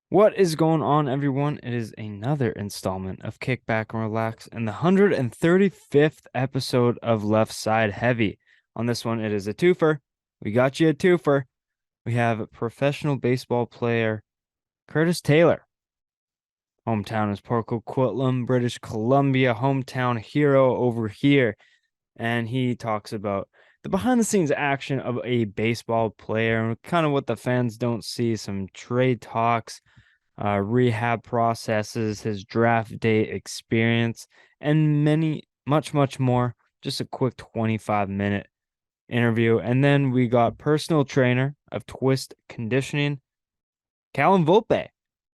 What is going on, everyone? It is another installment of Kick Back and Relax and the 135th episode of Left Side Heavy. On this one, it is a twofer. We got you a twofer. We have professional baseball player Curtis Taylor. Hometown is Port Coquitlam, British Columbia, hometown hero over here. And he talks about the behind the scenes action of a baseball player and kind of what the fans don't see, some trade talks, rehab processes, his draft day experience, and much more. Just a quick 25-minute interview. And then we got personal trainer of Twist Conditioning, Callum Volpe,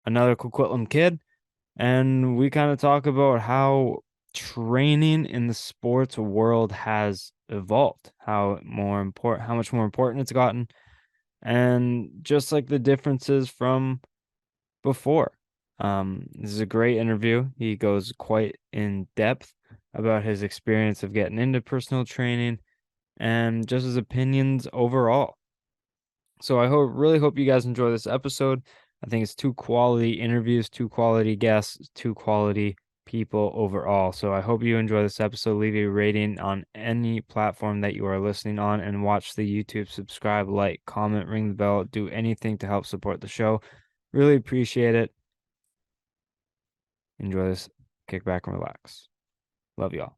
another Coquitlam kid. And we kind of talk about how training in the sports world has evolved, how much more important it's gotten, and just like the differences from before. This is a great interview. He goes quite in depth about his experience of getting into personal training and just his opinions overall. So really hope you guys enjoy this episode. I think it's two quality interviews, two quality guests, two quality people overall. So I hope you enjoy this episode. Leave a rating on any platform that you are listening on and watch the YouTube, subscribe, like, comment, ring the bell, do anything to help support the show. Really appreciate it. Enjoy this. Kick back and relax. Love y'all.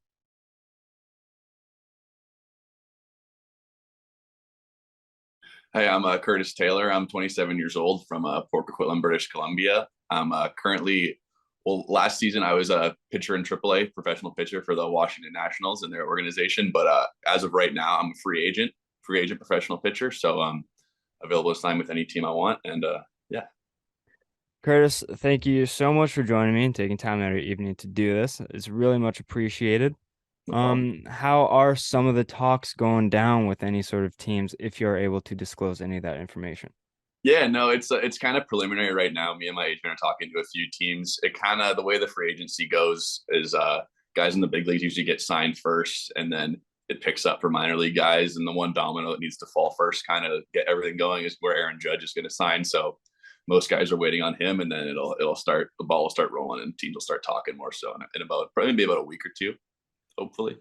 Hey, I'm Curtis Taylor. I'm 27 years old from Port Coquitlam, British Columbia. I'm currently, last season I was a pitcher in AAA, professional pitcher for the Washington Nationals and their organization. But as of right now, I'm a free agent professional pitcher. So I'm available to sign with any team I want. And yeah. Curtis, thank you so much for joining me and taking time out of your evening to do this. It's really much appreciated. No problem. How are some of the talks going down with any sort of teams if you're able to disclose any of that information? Yeah, no, it's kind of preliminary right now. Me and my agent are talking to a few teams. It kind of the way the free agency goes is guys in the big leagues usually get signed first, and then it picks up for minor league guys. And the one domino that needs to fall first, kind of get everything going, is where Aaron Judge is going to sign. So most guys are waiting on him, and then it'll start. The ball will start rolling, and teams will start talking more so in about probably maybe about a week or two, hopefully.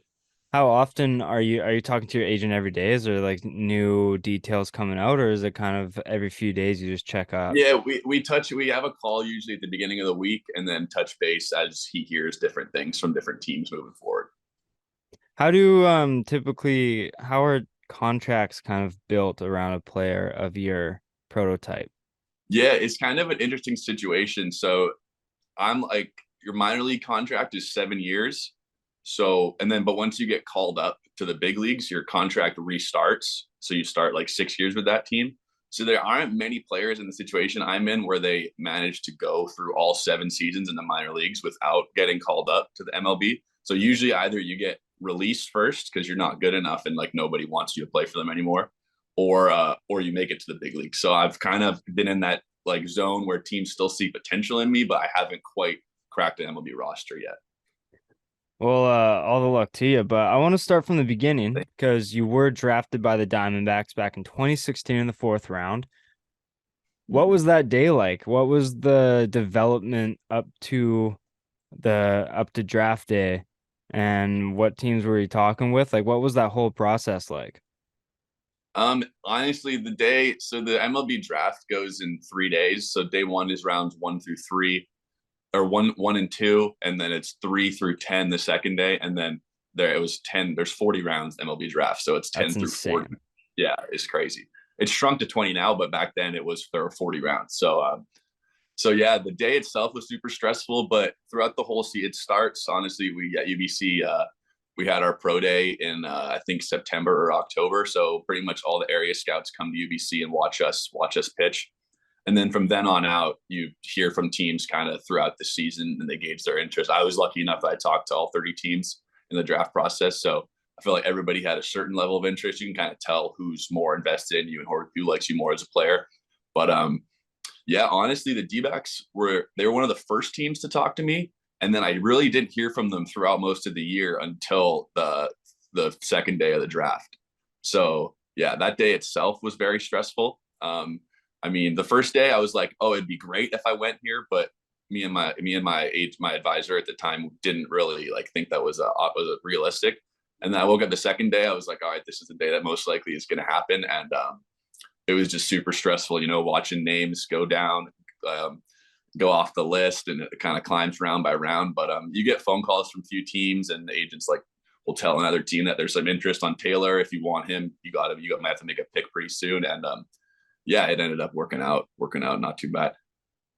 How often are you talking to your agent every day? Is there like new details coming out, or is it kind of every few days you just check up? Yeah, we have a call usually at the beginning of the week, and then touch base as he hears different things from different teams moving forward. How are contracts kind of built around a player of your prototype? Yeah, it's kind of an interesting situation. So I'm like, your minor league contract is 7 years. So, and then, but once you get called up to the big leagues, your contract restarts. So you start like 6 years with that team. So there aren't many players in the situation I'm in where they manage to go through all 7 seasons in the minor leagues without getting called up to the MLB. So usually either you get released first because you're not good enough and like nobody wants you to play for them anymore, or you make it to the big league. So I've kind of been in that like zone where teams still see potential in me, but I haven't quite cracked an MLB roster yet. Well, all the luck to you, but I want to start from the beginning because you were drafted by the Diamondbacks back in 2016 in the fourth round. What was that day like? What was the development up to draft day, and what teams were you talking with? Like, what was that whole process like? Honestly, so the MLB draft goes in 3 days. So day one is rounds 1 through 3, or one and two, and then it's 3 through 10 the second day, and then it was 10. There's 40 rounds MLB draft, so it's ten That's through 40. insane. Yeah, it's crazy. It's shrunk to 20 now, but back then there were 40 rounds. So yeah, the day itself was super stressful, but throughout the whole season, it starts. Honestly, we at UBC, we had our pro day in I think September or October. So pretty much all the area scouts come to UBC and watch us pitch. And then from then on out, you hear from teams kind of throughout the season and they gauge their interest. I was lucky enough that I talked to all 30 teams in the draft process. So I feel like everybody had a certain level of interest. You can kind of tell who's more invested in you and who likes you more as a player. But yeah, honestly, the D-backs were one of the first teams to talk to me. And then I really didn't hear from them throughout most of the year until the second day of the draft. So yeah, that day itself was very stressful. I mean, the first day I was like, oh, it'd be great if I went here, but my advisor at the time didn't really like think that was a realistic. And then I woke up the second day, I was like, all right, this is the day that most likely is going to happen, and it was just super stressful, watching names go down, um, go off the list, and it kind of climbs round by round. But you get phone calls from a few teams, and the agents like will tell another team that there's some interest on Taylor. If you want him, might have to make a pick pretty soon. And yeah, it ended up working out not too bad.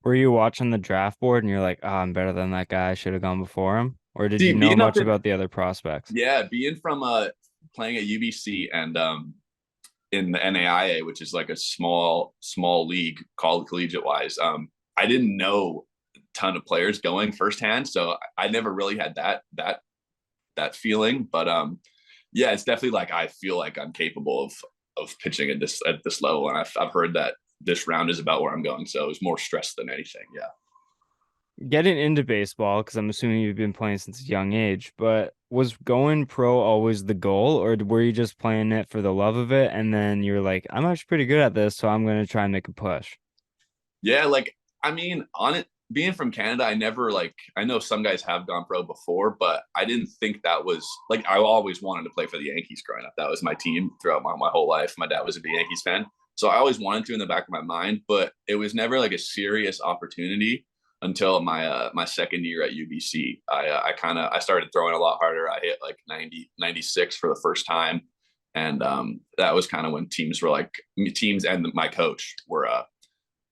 Were you watching the draft board and you're like, oh, I'm better than that guy. I should have gone before him? Or did you See, know being up much in about the other prospects? yeah, being from playing at UBC and in the NAIA, which is like a small league, collegiate wise, I didn't know a ton of players going firsthand, so I never really had that feeling. But yeah, it's definitely like I feel like I'm capable of pitching at this level, and I've heard that this round is about where I'm going, so it was more stress than anything. Yeah. Getting into baseball, because I'm assuming you've been playing since a young age, but was going pro always the goal, or were you just playing it for the love of it? And then you're like, I'm actually pretty good at this, so I'm going to try and make a push. Yeah, like I mean, on it being from Canada, I never like I know some guys have gone pro before, but I didn't think that was like I always wanted to play for the Yankees growing up. That was my team throughout my whole life. My dad was a big Yankees fan. So I always wanted to in the back of my mind, but it was never like a serious opportunity until my second year at UBC. I started throwing a lot harder. I hit like 96 for the first time. And that was kind of when teams and my coach were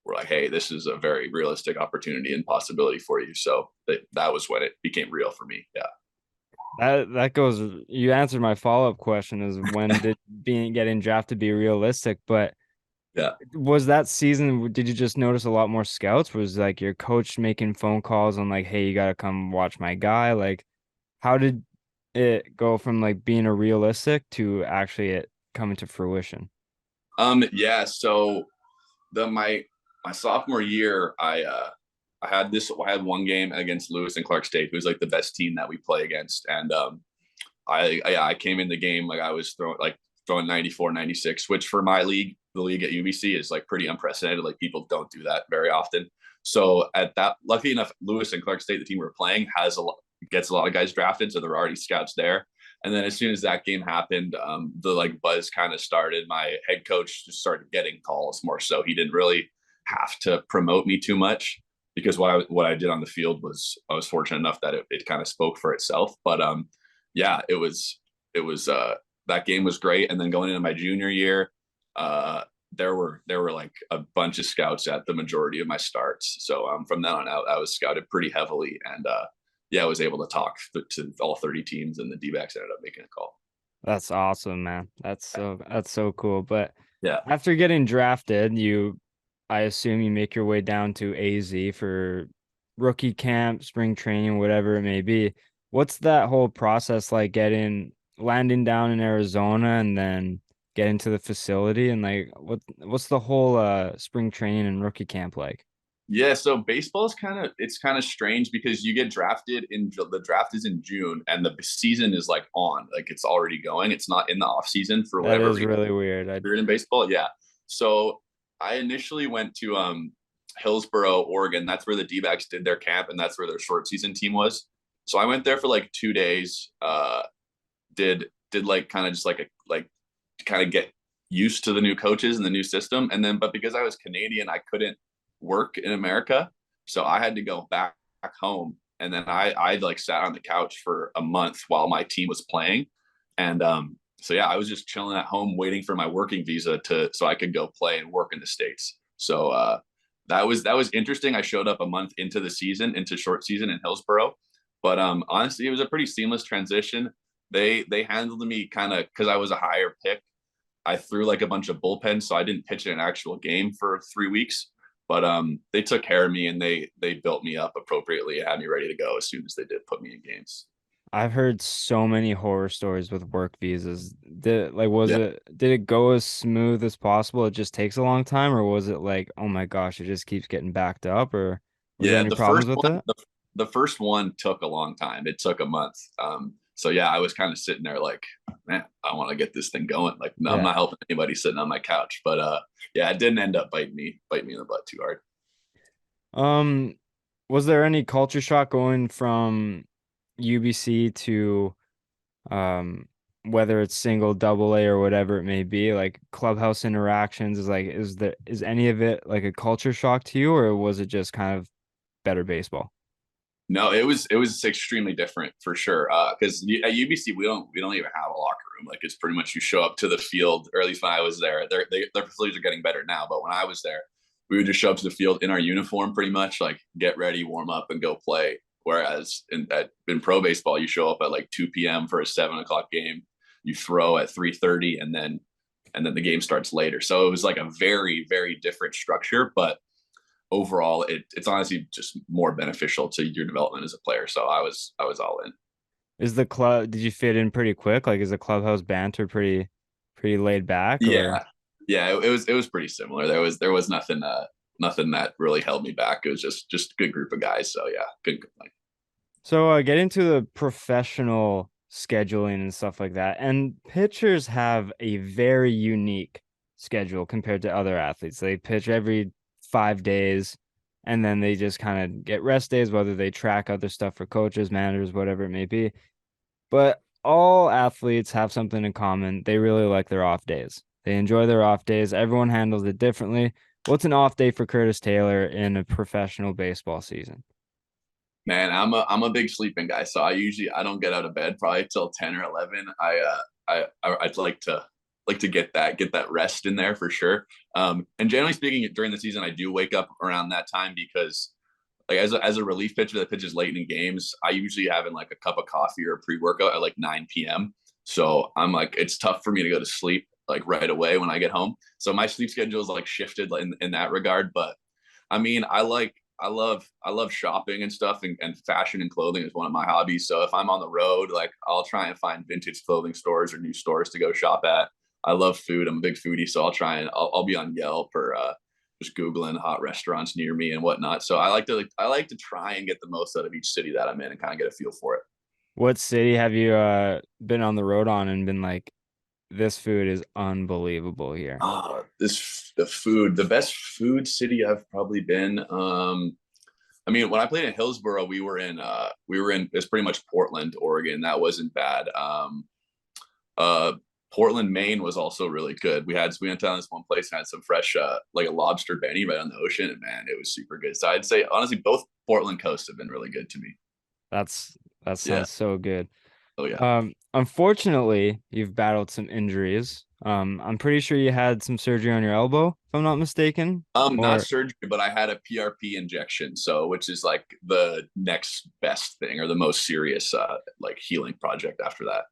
like, hey, this is a very realistic opportunity and possibility for you. So that was when it became real for me. Yeah. That goes, you answered my follow-up question is when did being getting drafted be realistic? But Yeah. was that season, did you just notice a lot more scouts? Was like your coach making phone calls on like, hey, you gotta come watch my guy? Like, how did it go from like being a realistic to actually it coming to fruition? Yeah. So my sophomore year, I had one game against Lewis and Clark State, who's like the best team that we play against. And I came in the game like I was throwing 94, 96, which for my league, the league at UBC is like pretty unprecedented. Like people don't do that very often. So at that, lucky enough, Lewis and Clark State, the team we're playing, gets a lot of guys drafted, so there were already scouts there. And then as soon as that game happened, the like buzz kind of started. My head coach just started getting calls more so. He didn't really have to promote me too much because what I did on the field was I was fortunate enough that it kind of spoke for itself. But yeah, it was that game was great. And then going into my junior year, there were like a bunch of scouts at the majority of my starts. So from then on out, I was scouted pretty heavily, and yeah, I was able to talk to all 30 teams, and the D-backs ended up making a call. That's awesome, man. That's so cool. But Yeah. after getting drafted, I assume you make your way down to AZ for rookie camp, spring training, whatever it may be. What's that whole process like landing down in Arizona and then getting to the facility and like what's the whole spring training and rookie camp like? Yeah, so baseball is kind of strange because you get drafted in the draft is in June and the season is like it's already going. It's not in the off season for That whatever is reason. really weird. I You're in baseball, yeah. So I initially went to Hillsboro, Oregon. That's where the D-backs did their camp, and that's where their short season team was. So I went there for like 2 days. Did like kind of just like kind of get used to the new coaches and the new system, and then but because I was Canadian, I couldn't work in America, so I had to go back home. And then I like sat on the couch for a month while my team was playing, and so yeah, I was just chilling at home waiting for my working visa to so I could go play and work in the States. So that was interesting. I showed up a month into the season, into short season in Hillsboro, but honestly, it was a pretty seamless transition. They handled me kind of because I was a higher pick. I threw like a bunch of bullpens, so I didn't pitch in an actual game for 3 weeks. But they took care of me and they built me up appropriately and had me ready to go as soon as they did put me in games. I've heard so many horror stories with work visas. Yeah. Did it go as smooth as possible? It just takes a long time, or was it like, oh my gosh, it just keeps getting backed up, or was there Yeah, any problems with it? the first one took a long time. It took a month. So yeah, I was kind of sitting there like, man, I want to get this thing going. Like, no, I'm Yeah. not helping anybody sitting on my couch. But yeah, it didn't end up biting me in the butt too hard. Um, was there any culture shock going from UBC to um whether it's single, double A or whatever it may be, like clubhouse interactions is any of it like a culture shock to you, or was it just kind of better baseball? No, it was extremely different for sure. Because at UBC we don't even have a locker room. Like it's pretty much you show up to the field, or at least when I was there. Their facilities are getting better now, but when I was there, we would just show up to the field in our uniform, pretty much like get ready, warm up, and go play. Whereas in pro baseball, you show up at like 2 p.m. for a 7 o'clock game. You throw at 3:30, and then the game starts later. So it was like a very very different structure, but overall it's honestly just more beneficial to your development as a player. So I was all in. Is the club, did you fit in pretty quick? Like, is the clubhouse banter pretty laid back, or Yeah, yeah, it was pretty similar. There was nothing that really held me back. It was just a good group of guys. So yeah, couldn't complain. so get into the professional scheduling and stuff like that. And pitchers have a very unique schedule compared to other athletes. They pitch every 5 days and then they just kind of get rest days, whether they track other stuff for coaches, managers, whatever it may be. But all athletes have something in common. They really like their off days. They enjoy their off days. Everyone handles it differently. What's an off day for Curtis Taylor in a professional baseball season? Man, I'm a big sleeping guy, so I don't get out of bed probably till 10 or 11. I'd like to get that rest in there for sure. And generally speaking, during the season, I do wake up around that time because like as a relief pitcher that pitches late in games, I usually having like a cup of coffee or a pre workout at like 9 p.m. So I'm like it's tough for me to go to sleep like right away when I get home. So my sleep schedule is like shifted in that regard, but I mean, I love shopping and stuff, and fashion and clothing is one of my hobbies. So if I'm on the road, like I'll try and find vintage clothing stores or new stores to go shop at. I love food. I'm a big foodie, so I'll be on Yelp or just googling hot restaurants near me and whatnot. So I like to try and get the most out of each city that I'm in and kind of get a feel for it. What city have you been on the road on and been like, this food is unbelievable here? The best food city I've probably been. I mean, when I played in Hillsboro, we were in it's pretty much Portland, Oregon. That wasn't bad. Uh, Portland, Maine was also really good. We went down this one place and had some fresh like a lobster Benny right on the ocean, and man, it was super good. So I'd say honestly, both Portland coasts have been really good to me. That's that Yeah. sounds so good. Oh yeah. Unfortunately, you've battled some injuries. I'm pretty sure you had some surgery on your elbow, if I'm not mistaken. Not Or surgery, but I had a PRP injection, so which is like the next best thing or the most serious like healing project after that.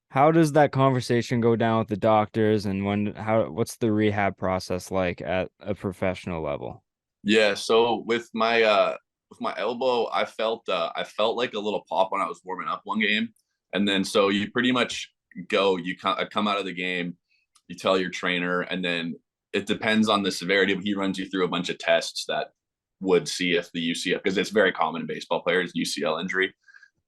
how does that conversation go down with the doctors, and what's the rehab process like at a professional level? Yeah, so with my elbow, I felt like a little pop when I was warming up one game, and then so you pretty much come out of the game, you tell your trainer, and then it depends on the severity, but he runs you through a bunch of tests that would see if the UCL, because it's very common in baseball players, UCL injury,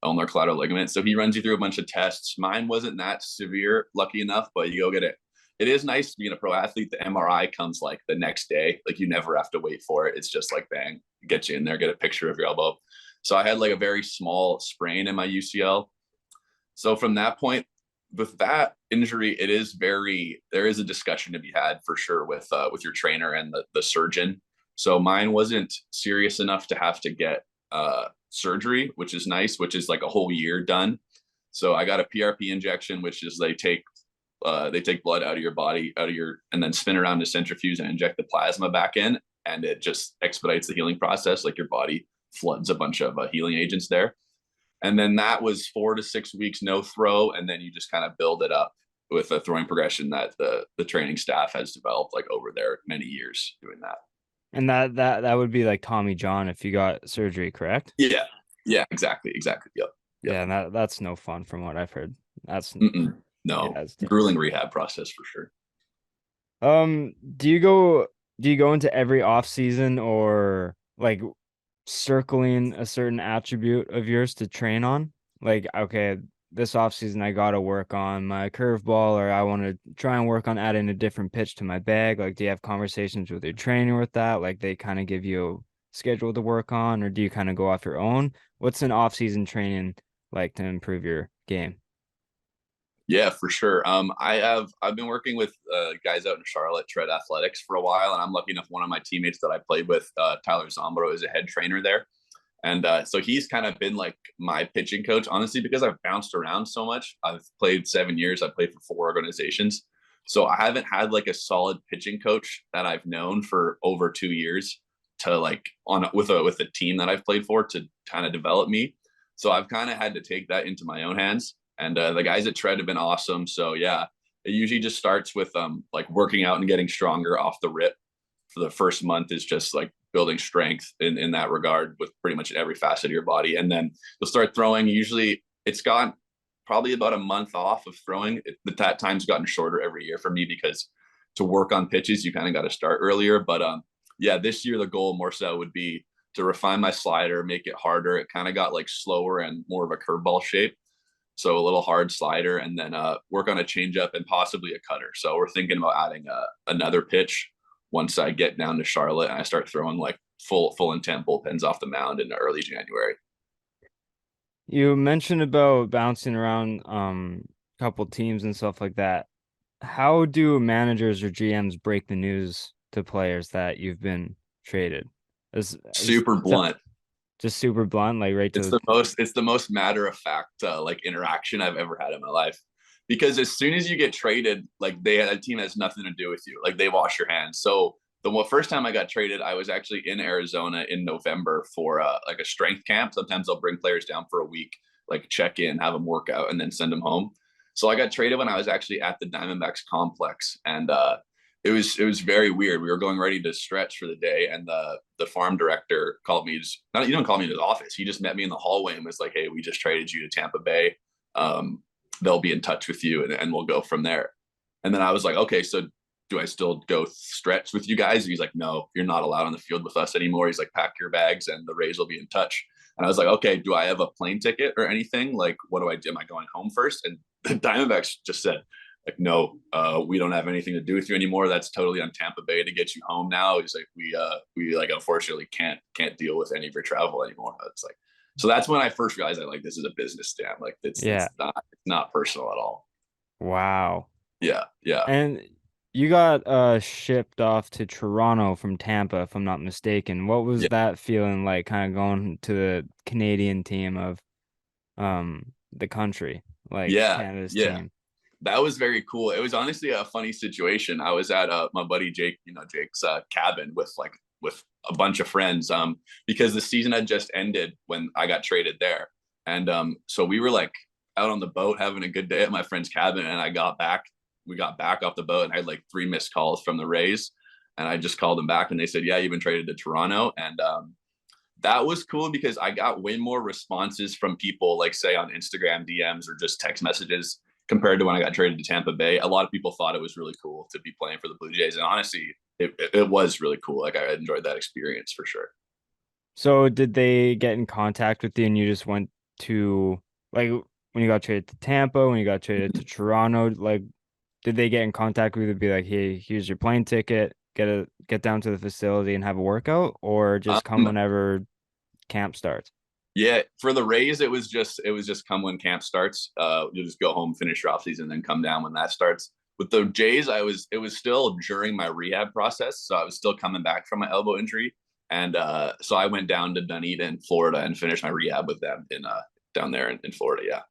ulnar collateral ligament. So he runs you through a bunch of tests. Mine wasn't that severe, lucky enough, but you go get it. It is nice being a pro athlete. The MRI comes like the next day. Like you never have to wait for it. It's just like bang, get you in there, get a picture of your elbow. So I had like a very small sprain in my UCL. So from that point, with that injury, there is a discussion to be had for sure with your trainer and the surgeon. So mine wasn't serious enough to have to get surgery, which is nice, which is like a whole year done. So I got a PRP injection, which is they take blood out of your body, and then spin around a centrifuge and inject the plasma back in, and it just expedites the healing process. Like your body floods a bunch of healing agents there, and then that was 4 to 6 weeks no throw, and then you just kind of build it up with a throwing progression that the training staff has developed like over their many years doing that. And that would be like Tommy John if you got surgery, correct? Yeah, yeah, exactly. Yep, yep. Yeah, and that's no fun from what I've heard. That's Mm-mm. yeah, No, it's terrible. grueling rehab process for sure. Do you go into every off season or like circling a certain attribute of yours to train on? Like, okay, this offseason I gotta work on my curveball, or I want to try and work on adding a different pitch to my bag? Like, do you have conversations with your trainer with that? Like, they kind of give you a schedule to work on, or do you kind of go off your own? What's an off-season training like to improve your game? Yeah, for sure. I've been working with guys out in Charlotte, Tread Athletics, for a while, and I'm lucky enough. One of my teammates that I played with, Tyler Zombro, is a head trainer there, and so he's kind of been like my pitching coach, honestly, because I've bounced around so much. I've played 7 years. I played for 4 organizations, so I haven't had like a solid pitching coach that I've known for over 2 years to like on with a team that I've played for to kind of develop me. So I've kind of had to take that into my own hands. And the guys at Tread have been awesome. So yeah, it usually just starts with like working out and getting stronger off the rip. For the first month is just like building strength in that regard with pretty much every facet of your body. And then you'll start throwing. Usually it's got probably about a month off of throwing. That time's gotten shorter every year for me because to work on pitches, you kind of got to start earlier. But yeah, this year the goal more so would be to refine my slider, make it harder. It kind of got like slower and more of a curveball shape. So a little hard slider, and then work on a changeup and possibly a cutter. So we're thinking about adding another pitch once I get down to Charlotte and I start throwing like full intent bullpens off the mound in early January. You mentioned about bouncing around a couple teams and stuff like that. How do managers or GMs break the news to players that you've been traded? Super Is blunt. just super blunt, like right to It's the most matter of fact like interaction I've ever had in my life. Because as soon as you get traded, like a team has nothing to do with you. Like they wash your hands. So the first time I got traded, I was actually in Arizona in November for like a strength camp. Sometimes I'll bring players down for a week, like check in, have them work out, and then send them home. So I got traded when I was actually at the Diamondbacks complex, and it was very weird. We were going ready to stretch for the day, and the farm director called me. Not, he didn't call me to his office. He just met me in the hallway and was like, "Hey, we just traded you to Tampa Bay. They'll be in touch with you, and we'll go from there." And then I was like, "Okay, so do I still go stretch with you guys?" And he's like, "No, you're not allowed on the field with us anymore." He's like, "Pack your bags, and the Rays will be in touch." And I was like, "Okay, do I have a plane ticket or anything? Like, what do I do? Am I going home first?" And the Diamondbacks just said, like, "No, we don't have anything to do with you anymore. That's totally on Tampa Bay to get you home now." He's like, we like unfortunately can't deal with any of your travel anymore." It's like, so that's when I first realized that like this is a business scam. Like it's yeah. it's not personal at all. Wow. Yeah, yeah, And you got shipped off to Toronto from Tampa, if I'm not mistaken. What was yeah, that feeling like kind of going to the Canadian team of the country, like yeah, Canada's yeah. team? That was very cool. It was honestly a funny situation. I was at my buddy Jake, Jake's cabin with a bunch of friends because the season had just ended when I got traded there. And so we were like out on the boat having a good day at my friend's cabin, and we got back off the boat, and I had like 3 missed calls from the Rays, and I just called them back, and they said, "Yeah, you've been traded to Toronto." And that was cool because I got way more responses from people, like say on Instagram DMs or just text messages, compared to when I got traded to Tampa Bay. A lot of people thought it was really cool to be playing for the Blue Jays, and honestly, it was really cool. Like I enjoyed that experience for sure. So did they get in contact with you and you just went to like when you got traded to Tampa, when you got traded to Toronto, like did they get in contact with you to be like, hey, here's your plane ticket, get down to the facility and have a workout, or just come Um, whenever camp starts? yeah, for the Rays, it was just come when camp starts. You just go home, finish your off season, then come down when that starts. With the Jays, it was still during my rehab process, so I was still coming back from my elbow injury, and so I went down to Dunedin, Florida, and finished my rehab with them in down there in Florida. Yeah.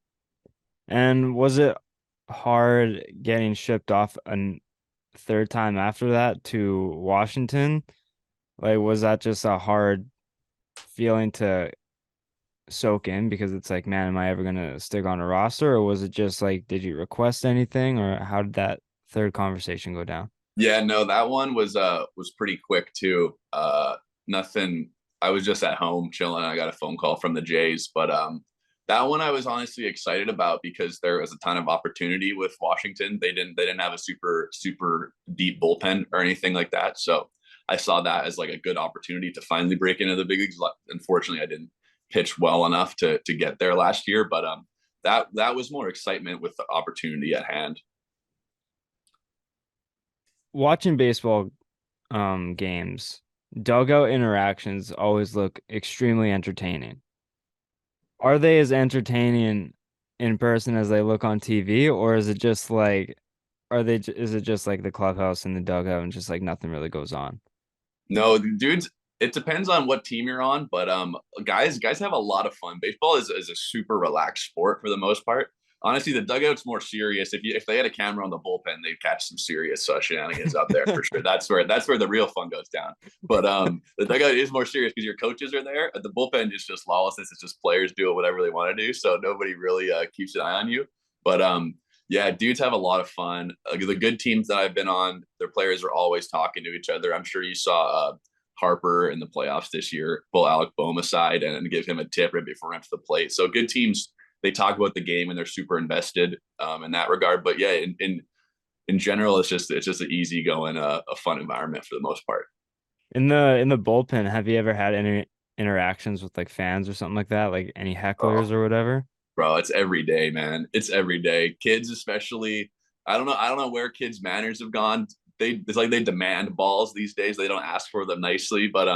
And was it hard getting shipped off a third time after that to Washington? Like, was that just a hard feeling to soak in because it's like, man, am I ever gonna stick on a roster? Or was it just like, did you request anything, or how did that third conversation go down? Yeah, no, that one was pretty quick too. Nothing. I was just at home chilling. I got a phone call from the Jays, but that one I was honestly excited about because there was a ton of opportunity with Washington. They didn't have a super deep bullpen or anything like that. So I saw that as like a good opportunity to finally break into the big leagues. Unfortunately, I didn't pitch well enough to get there last year, but that was more excitement with the opportunity at hand. Watching baseball games, dugout interactions always look extremely entertaining. Are they as entertaining in person as they look on TV, or is it just like is it just like the clubhouse and the dugout and just like nothing really goes on? No, dudes, it depends on what team you're on, but guys have a lot of fun. Baseball is a super relaxed sport for the most part. Honestly, the dugout's more serious. If they had a camera on the bullpen, they'd catch some serious shenanigans out there for sure. That's where the real fun goes down. But the dugout is more serious because your coaches are there. The bullpen is just lawlessness. It's just players doing whatever they want to do, so nobody really keeps an eye on you. But yeah, dudes have a lot of fun. The good teams that I've been on, their players are always talking to each other. I'm sure you saw Harper in the playoffs this year, pull Alec Bohm aside and give him a tip right before running to the plate. So good teams, they talk about the game and they're super invested in that regard. But yeah, in general, it's just an easy going, a fun environment for the most part. In the bullpen, have you ever had any interactions with like fans or something like that? Like any Oh, hecklers or whatever? bro, it's every day, man. It's every day. Kids, especially. I don't know where kids' manners have gone. It's like they demand balls these days. They don't ask for them nicely. But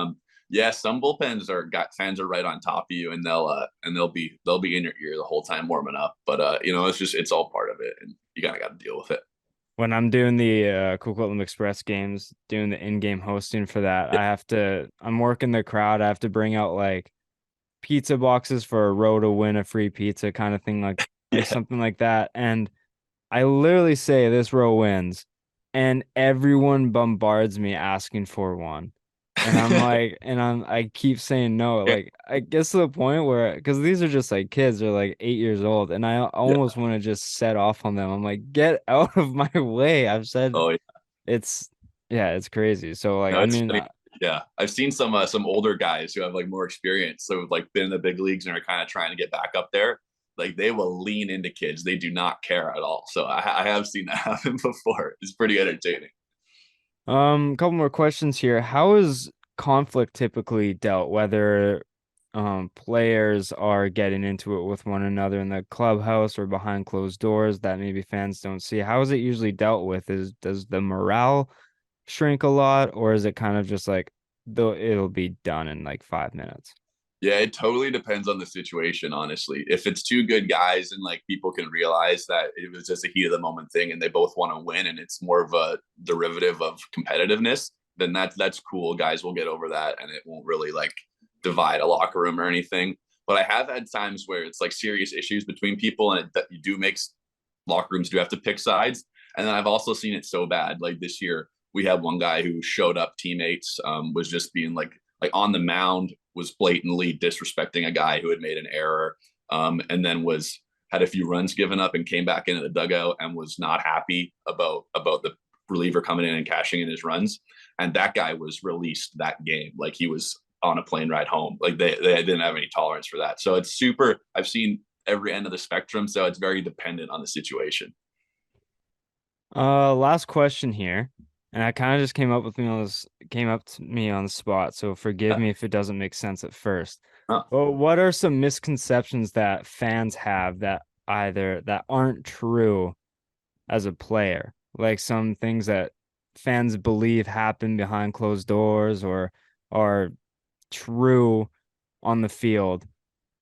yeah, some bullpens are got fans are right on top of you, and they'll be in your ear the whole time warming up. But it's all part of it, and you kind of got to deal with it. When I'm doing the Coquitlam Express games, doing the in-game hosting for that, I'm working the crowd. I have to bring out like pizza boxes for a row to win a free pizza kind of thing, like Yeah, something like that. And I literally say this row wins, and everyone bombards me asking for one. And I'm like, I keep saying no. yeah, Like, I guess to the point where, because these are just like kids, they're like 8 years old, and I yeah. almost want to just set off on them. I'm like, get out of my way. I've said Oh, it's, yeah, it's crazy. So, like, no, I it's mean, funny. Yeah, I've seen some older guys who have like more experience, so have, like been in the big leagues and are kind of trying to get back up there. Like they will lean into kids; they do not care at all. So I have seen that happen before. It's pretty entertaining. a couple more questions here. How is conflict typically dealt, whether players are getting into it with one another in the clubhouse or behind closed doors that maybe fans don't see? How is it usually dealt with? Does the morale shrink a lot, or is it kind of just like though it'll be done in like 5 minutes? Yeah, it totally depends on the situation, honestly. If it's two good guys and like people can realize that it was just a heat of the moment thing and they both want to win and it's more of a derivative of competitiveness, then that's cool. Guys will get over that and it won't really like divide a locker room or anything. But I have had times where it's like serious issues between people and that you do make locker rooms do have to pick sides. And then I've also seen it so bad. Like this year, we had one guy who showed up teammates, was just being like on the mound, was blatantly disrespecting a guy who had made an error, and then was had a few runs given up and came back into the dugout and was not happy about the reliever coming in and cashing in his runs. And that guy was released that game, like he was on a plane ride home. Like they didn't have any tolerance for that. So it's super. I've seen every end of the spectrum, so it's very dependent on the situation. Last question here, and I kind of just came up to me on the spot, so forgive Yeah. me if it doesn't make sense at first. Huh. Well, what are some misconceptions that fans have that aren't true as a player? Like some things that fans believe happen behind closed doors or are true on the field,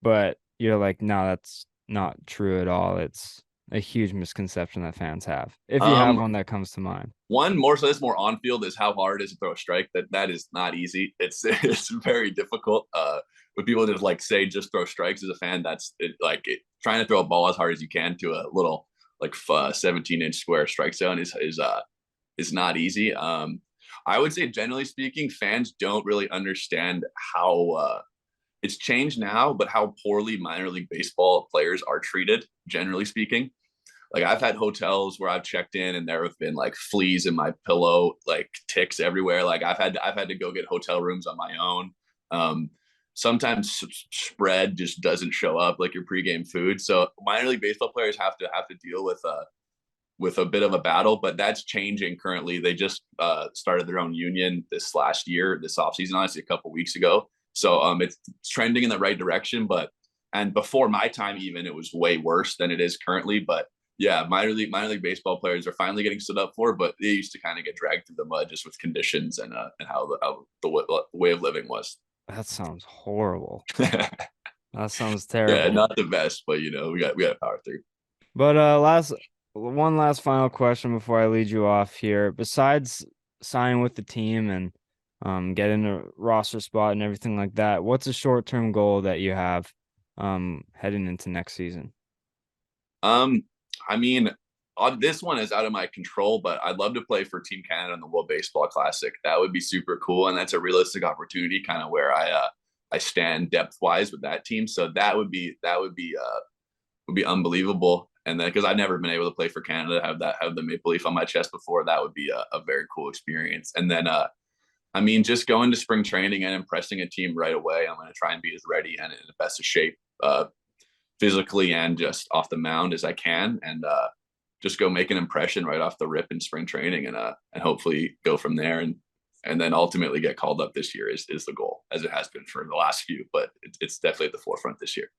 but you're like, no, that's not true at all. It's a huge misconception that fans have. If you have Um, one that comes to mind. One more so this more on field is how hard it is to throw a strike. That is not easy. It's very difficult. When people just like say just throw strikes as a fan, that's it, like trying to throw a ball as hard as you can to a little like 17-inch square strike zone is not easy. I would say generally speaking, fans don't really understand how it's changed now, but how poorly minor league baseball players are treated, generally speaking. Like I've had hotels where I've checked in and there have been like fleas in my pillow, like ticks everywhere. Like I've had to go get hotel rooms on my own. Um, Sometimes spread just doesn't show up like your pregame food. So minor league baseball players have to deal with a bit of a battle, but that's changing currently. They just started their own union this last year, this offseason, honestly, a couple weeks ago. So it's trending in the right direction, but And before my time, even it was way worse than it is currently. But yeah, minor league baseball players are finally getting stood up for, but they used to kind of get dragged through the mud just with conditions and how the way of living was. That sounds horrible. Yeah, That sounds terrible. not the best, but we got to power through. But last final question before I lead you off here. Besides signing with the team and getting a roster spot and everything like that, what's a short-term goal that you have heading into next season? Um, I mean, this one is out of my control, but I'd love to play for Team Canada in the World Baseball Classic. That would be super cool, and that's a realistic opportunity, kind of where I stand depth wise with that team. So that would be unbelievable. And then because I've never been able to play for Canada, have the maple leaf on my chest before, that would be a very cool experience. And then I mean, just going to spring training and impressing a team right away. I'm going to try and be as ready and in the best of shape, physically and just off the mound as I can, and just go make an impression right off the rip in spring training, and hopefully go from there, and then ultimately get called up this year is the goal, as it has been for the last few, but it's definitely at the forefront this year.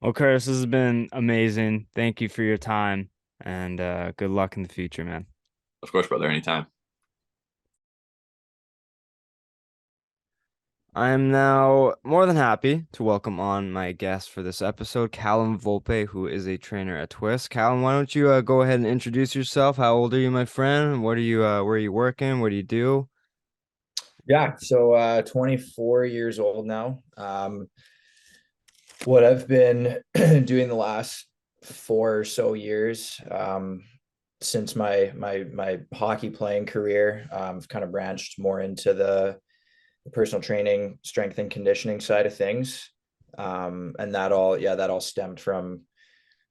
Well, Curtis, this has been amazing. Thank you for your time and good luck in the future, man. Of course, brother, anytime. I am now more than happy to welcome on my guest for this episode, Callum Volpe, who is a trainer at Twist. Callum, why don't you go ahead and introduce yourself? How old are you, my friend? What are you where are you working? What do you do? Yeah, so 24 years old now. What I've been doing the last 4 or so years, since my hockey playing career, I've kind of branched more into the personal training, strength and conditioning side of things. And that all stemmed from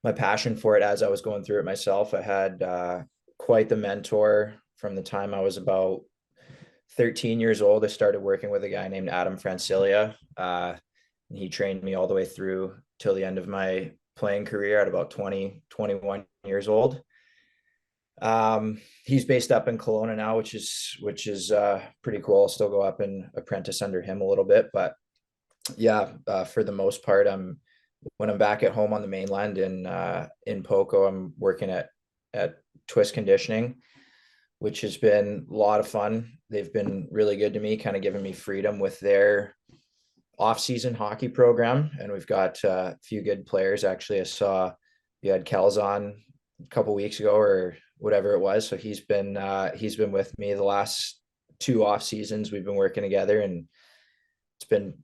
my passion for it as I was going through it myself. I had quite the mentor from the time I was about 13 years old. I started working with a guy named Adam Francilia. He trained me all the way through till the end of my playing career at about 20, 21 years old. He's based up in Kelowna now, which is pretty cool. I'll still go up and apprentice under him a little bit, but yeah, for the most part, when I'm back at home on the mainland in Poco, I'm working at Twist Conditioning, which has been a lot of fun. They've been really good to me, kind of giving me freedom with their off-season hockey program, and we've got a few good players. Actually, I saw you had Kells on a couple weeks ago or whatever it was. So he's been with me the last two off seasons. We've been working together, and it's been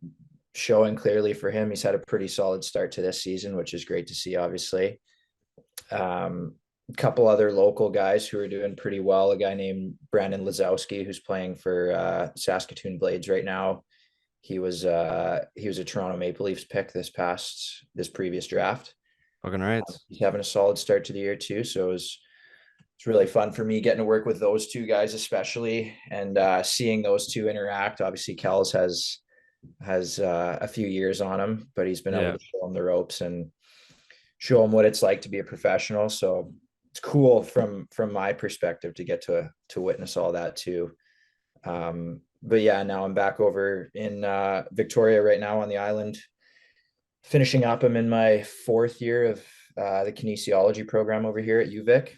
showing clearly for him. He's had a pretty solid start to this season, which is great to see, obviously. A couple other local guys who are doing pretty well. A guy named Brandon Lazowski, who's playing for Saskatoon Blades right now. He was a Toronto Maple Leafs pick this previous draft. Fucking right. He's having a solid start to the year too. So it's really fun for me getting to work with those two guys, especially, and seeing those two interact. Obviously, Kells has a few years on him, but he's been Yeah. able to show him the ropes and show him what it's like to be a professional. So it's cool from my perspective to get to witness all that too. But yeah, now I'm back over in Victoria right now on the island, finishing up. I'm in my fourth year of the kinesiology program over here at UVic.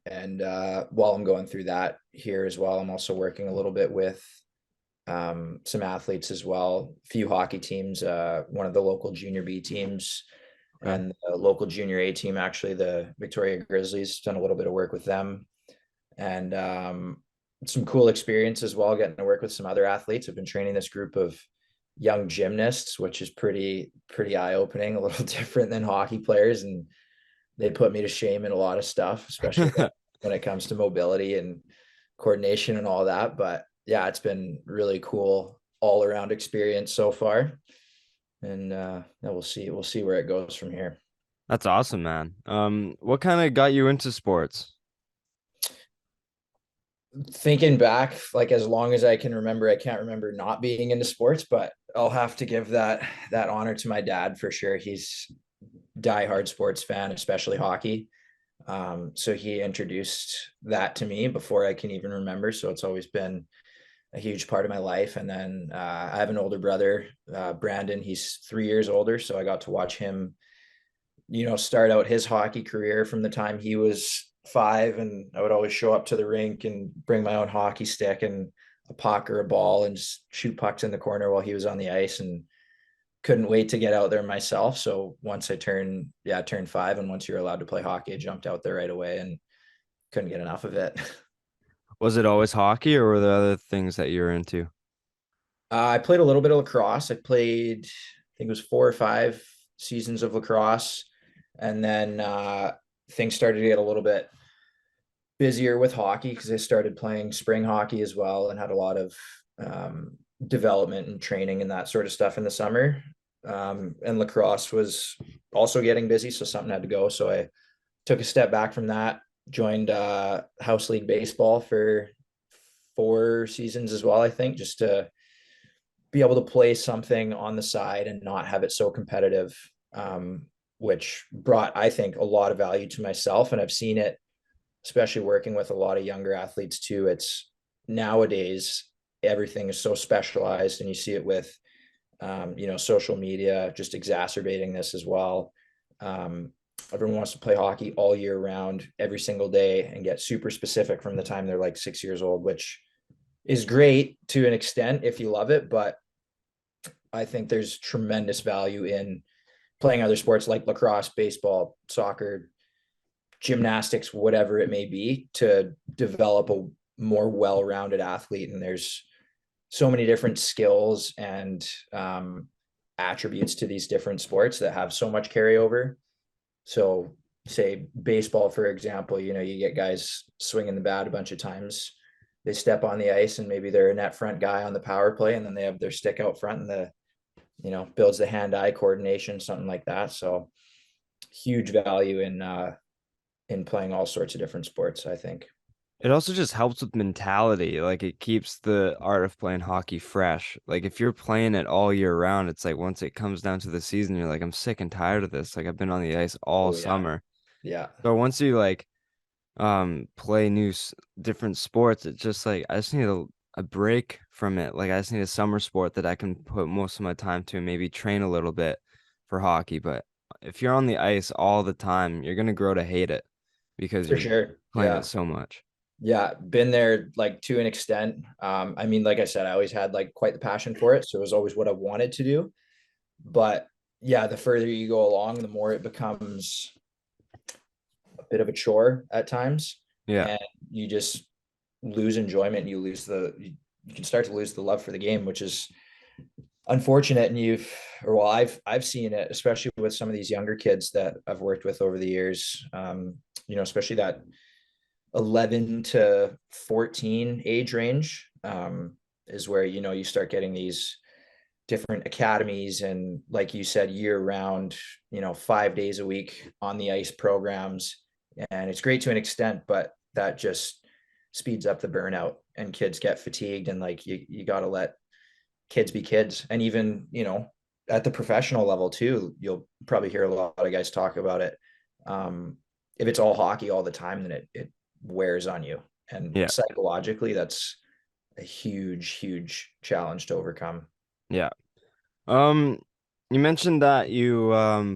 And while I'm going through that here as well, I'm also working a little bit with some athletes as well, a few hockey teams, one of the local junior B teams, Okay. and the local junior A team, actually, the Victoria Grizzlies. Done a little bit of work with them, and some cool experience as well, getting to work with some other athletes. I've been training this group of young gymnasts, which is pretty eye-opening, a little different than hockey players, and they put me to shame in a lot of stuff, especially when it comes to mobility and coordination and all that. But yeah, it's been really cool all around experience so far. And we'll see where it goes from here. That's awesome, man. What kind of got you into sports? Thinking back, like as long as I can remember, I can't remember not being into sports, but I'll have to give that honor to my dad for sure. He's diehard sports fan, especially hockey. So he introduced that to me before I can even remember. So it's always been a huge part of my life. And then I have an older brother, Brandon. He's 3 years older, so I got to watch him, start out his hockey career from the time he was 5. And I would always show up to the rink and bring my own hockey stick and a puck or a ball and just shoot pucks in the corner while he was on the ice, and couldn't wait to get out there myself. So once I turned 5, and once you're allowed to play hockey, I jumped out there right away and couldn't get enough of it. Was it always hockey, or were there other things that you were into? I played a little bit of lacrosse. I played, I think it was 4 or 5 seasons of lacrosse. And then things started to get a little bit busier with hockey because I started playing spring hockey as well, and had a lot of development and training and that sort of stuff in the summer. And lacrosse was also getting busy, so something had to go. So I took a step back from that, joined house league baseball for 4 seasons as well, I think, just to be able to play something on the side and not have it so competitive, which brought, I think, a lot of value to myself. And I've seen it, especially working with a lot of younger athletes too. It's nowadays, everything is so specialized, and you see it with, social media just exacerbating this as well. Everyone wants to play hockey all year round, every single day, and get super specific from the time they're like 6 years old, which is great to an extent if you love it. But I think there's tremendous value in playing other sports like lacrosse, baseball, soccer, gymnastics, whatever it may be, to develop a more well-rounded athlete. And there's so many different skills and attributes to these different sports that have so much carryover. So say baseball, for example, you get guys swinging the bat a bunch of times. They step on the ice and maybe they're a net front guy on the power play, and then they have their stick out front, and builds the hand-eye coordination, something like that. So huge value in playing all sorts of different sports, I think. It also just helps with mentality. Like it keeps the art of playing hockey fresh. Like if you're playing it all year round, it's like once it comes down to the season, you're like, I'm sick and tired of this. Like I've been on the ice all Oh yeah. summer. Yeah. So once you like play different sports, it's just like I just need a break from it. Like I just need a summer sport that I can put most of my time to and maybe train a little bit for hockey. But if you're on the ice all the time, you're gonna grow to hate it because For you're sure. playing it Yeah. so much. Yeah, been there like to an extent. I mean, like I said, I always had like quite the passion for it, so it was always what I wanted to do. But yeah, the further you go along, the more it becomes a bit of a chore at times, Yeah. and you just lose enjoyment, and you can start to lose the love for the game, which is unfortunate. And I've seen it, especially with some of these younger kids that I've worked with over the years. Especially that 11 to 14 age range, is where you start getting these different academies, and like you said, year round, 5 days a week on the ice programs. And it's great to an extent, but that just speeds up the burnout, and kids get fatigued. And like you got to let kids be kids. And even at the professional level too, you'll probably hear a lot of guys talk about it. If it's all hockey all the time, then it wears on you, and Yeah. psychologically that's a huge challenge to overcome. Yeah. Um, you mentioned that you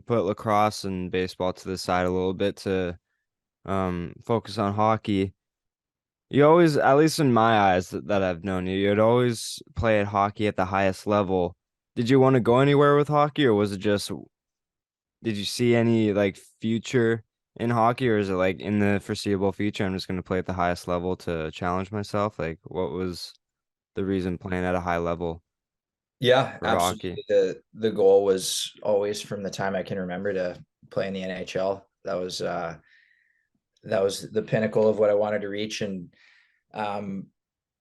put lacrosse and baseball to the side a little bit to focus on hockey. You always, at least in my eyes that I've known you, you'd always play at hockey at the highest level. Did you want to go anywhere with hockey, or was it just did you see any like future in hockey, or is it like in the foreseeable future I'm just going to play at the highest level to challenge myself? Like what was the reason playing at a high level Yeah, for hockey? absolutely. The goal was always, from the time I can remember, to play in the NHL. That was the pinnacle of what I wanted to reach. And um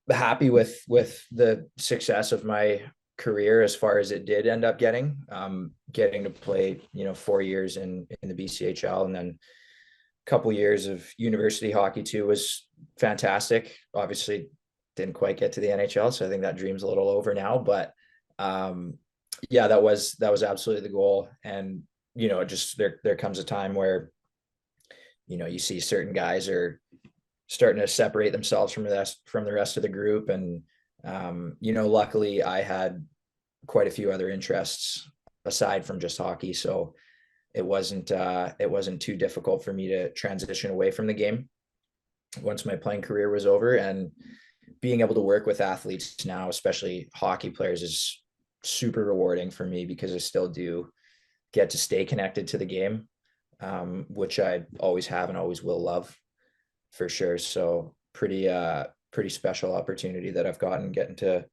happy with the success of my career as far as it did end up getting to play 4 years in the BCHL, and then a couple years of university hockey too was fantastic. Obviously didn't quite get to the NHL, so I think that dream's a little over now. But um yeah, that was absolutely the goal. And just there comes a time where you see certain guys are starting to separate themselves from the rest of the group, and Luckily I had quite a few other interests aside from just hockey, so it wasn't too difficult for me to transition away from the game once my playing career was over. And being able to work with athletes now, especially hockey players, is super rewarding for me because I still do get to stay connected to the game, which I always have and always will love for sure. So pretty special opportunity that I've gotten, getting to